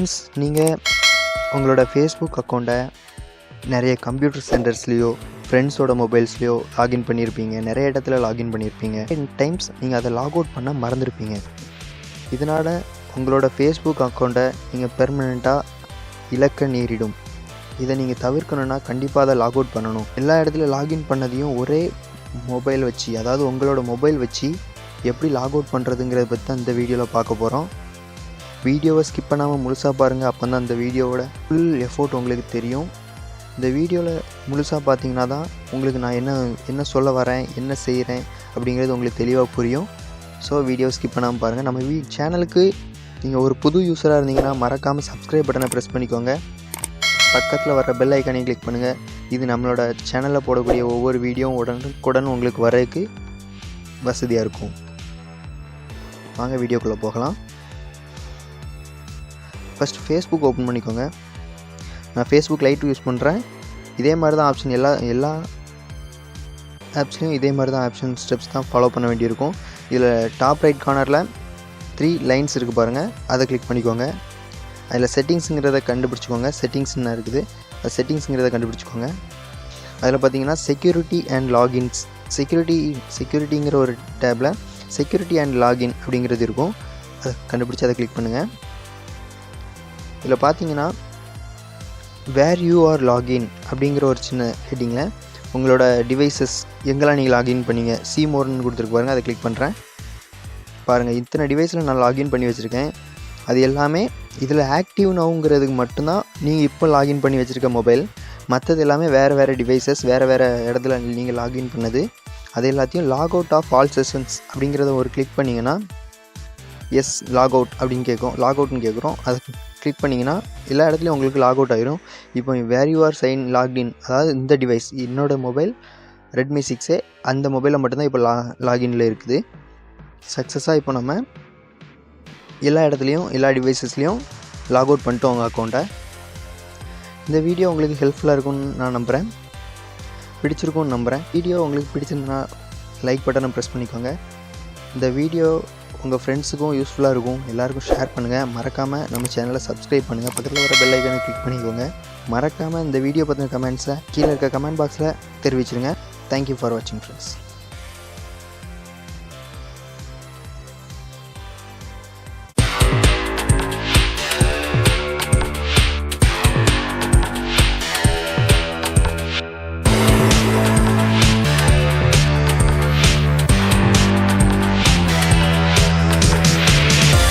Friends, நீங்கள் உங்களோட Facebook அக்கௌண்ட்டை நிறைய கம்ப்யூட்டர் சென்டர்ஸ்லேயோ ஃப்ரெண்ட்ஸோட மொபைல்ஸ்லேயோ லாகின் பண்ணியிருப்பீங்க. நிறைய இடத்துல லாகின் பண்ணியிருப்பீங்க. டைம்ஸ் நீங்கள் அதை லாக் அவுட் பண்ண மறந்துருப்பீங்க. இதனால் உங்களோட ஃபேஸ்புக் அக்கௌண்ட்டை நீங்கள் பெர்மனெண்ட்டாக இழக்க நேரிடும். இதை நீங்கள் தவிர்க்கணுன்னா கண்டிப்பாக அதை லாக் அவுட் பண்ணணும். எல்லா இடத்துலையும் லாகின் பண்ணதையும் ஒரே மொபைல் வச்சு, அதாவது உங்களோட மொபைல் வச்சு எப்படி லாக் அவுட் பண்ணுறதுங்கிறத பற்றி தான் இந்த வீடியோவில் பார்க்க போகிறோம். வீடியோவை ஸ்கிப் பண்ணாமல் முழுசாக பாருங்கள். அப்போ தான் அந்த வீடியோவோட ஃபுல் எஃபோர்ட் உங்களுக்கு தெரியும். இந்த வீடியோவில் முழுசாக பார்த்தீங்கன்னா தான் உங்களுக்கு நான் என்ன சொல்ல வரேன், என்ன செய்கிறேன் அப்படிங்கிறது உங்களுக்கு தெளிவாக புரியும். ஸோ வீடியோ ஸ்கிப் பண்ணாமல் பாருங்கள். நம்ம சேனலுக்கு நீங்கள் ஒரு புது யூஸராக இருந்தீங்கன்னா மறக்காமல் சப்ஸ்கிரைப் பட்டனை ப்ரெஸ் பண்ணிக்கோங்க. பக்கத்தில் வர பெல் ஐக்கானையும் கிளிக் பண்ணுங்கள். இது நம்மளோட சேனலில் போடக்கூடிய ஒவ்வொரு வீடியோவும் உடனுக்குடன் உங்களுக்கு வரதுக்கு வசதியாக இருக்கும். வாங்க வீடியோக்குள்ளே போகலாம். ஃபஸ்ட் ஃபேஸ்புக் ஓப்பன் பண்ணிக்கோங்க. நான் ஃபேஸ்புக் லைட் யூஸ் பண்ணுறேன். இதே மாதிரி தான் ஆப்ஷன் எல்லா ஆப்ஸ்லையும் இதே மாதிரி தான் ஆப்ஷன் ஸ்டெப்ஸ் தான் ஃபாலோ பண்ண வேண்டியிருக்கும். இதில் டாப் ரைட் கார்னரில் 3 லைன்ஸ் இருக்குது பாருங்கள், அதை கிளிக் பண்ணிக்கோங்க. அதில் செட்டிங்ஸுங்கிறத கண்டுபிடிச்சிக்கோங்க. செட்டிங்ஸ்ன்னு இருக்குது, அது செட்டிங்ஸுங்கிறத கண்டுபிடிச்சிக்கோங்க. அதில் பார்த்தீங்கன்னா செக்யூரிட்டி அண்ட் லாகின்ஸ், செக்யூரிட்டிங்கிற ஒரு டேப்பில் செக்யூரிட்டி அண்ட் லாகின் அப்படிங்கிறது இருக்கும். அதை கண்டுபிடிச்சி அதை கிளிக் பண்ணுங்கள். இதில் பார்த்தீங்கன்னா வேர் யூ ஆர் லாகின் அப்படிங்கிற ஒரு சின்ன ஹெட்டிங்கில் உங்களோட டிவைசஸ் எங்கெல்லாம் நீங்கள் லாகின் பண்ணீங்க மோர்னு கொடுத்துருக்கு பாருங்கள், அதை கிளிக் பண்ணுறேன். பாருங்கள், இத்தனை டிவைஸில் நான் லாகின் பண்ணி வச்சுருக்கேன். அது எல்லாமே இதில் ஆக்டிவ் நவுங்கிறதுக்கு மட்டும்தான் நீங்கள் இப்போ லாகின் பண்ணி வச்சுருக்க மொபைல். மற்றது எல்லாமே வேறு டிவைசஸ், வேறு இடத்துல நீங்கள் லாகின் பண்ணது. அது எல்லாத்தையும் log out of all sessions அப்படிங்கிறத ஒரு கிளிக் பண்ணிங்கன்னா எஸ் லாக் அவுட் அப்படின்னு கேட்கும். லாக் அவுட்னு கேட்குறோம். அதை கிளிக் பண்ணிங்கன்னா எல்லா இடத்துலையும் உங்களுக்கு லாக் அவுட் ஆகிரும். இப்போ வேர் யூ ஆர் லாக்இன், அதாவது இந்த டிவைஸ் என்னோடய மொபைல் ரெட்மி 6 அந்த மொபைலில் மட்டும்தான் இப்போ லாகின்ல இருக்குது. சக்ஸஸாக இப்போ நம்ம எல்லா இடத்துலையும் எல்லா டிவைசஸ்லேயும் லாக் அவுட் பண்ணிட்டோம் உங்கள் அக்கௌண்ட்டை. இந்த வீடியோ உங்களுக்கு ஹெல்ப்ஃபுல்லாக இருக்கும்னு நான் நம்புகிறேன், பிடிச்சிருக்கும்னு நம்புகிறேன். வீடியோ உங்களுக்கு பிடிச்சிருந்தா லைக் பட்டனை ப்ரெஸ் பண்ணிக்கோங்க. இந்த வீடியோ உங்கள் ஃப்ரெண்ட்ஸுக்கும் யூஸ்ஃபுல்லாக இருக்கும். எல்லாருக்கும் ஷேர் பண்ணுங்கள். மறக்காமல் நம்ம சேனலை சப்ஸ்கிரைப் பண்ணுங்கள். பக்கத்தில் வர பெல் ஐக்கானை கிளிக் பண்ணிக்கோங்க. மறக்காமல் இந்த வீடியோ பற்றின கமெண்ட்ஸை கீழே இருக்க கமெண்ட் பாக்ஸில் தெரிவிச்சிருங்க. தேங்க்யூ ஃபார் வாட்சிங் ஃப்ரெண்ட்ஸ்.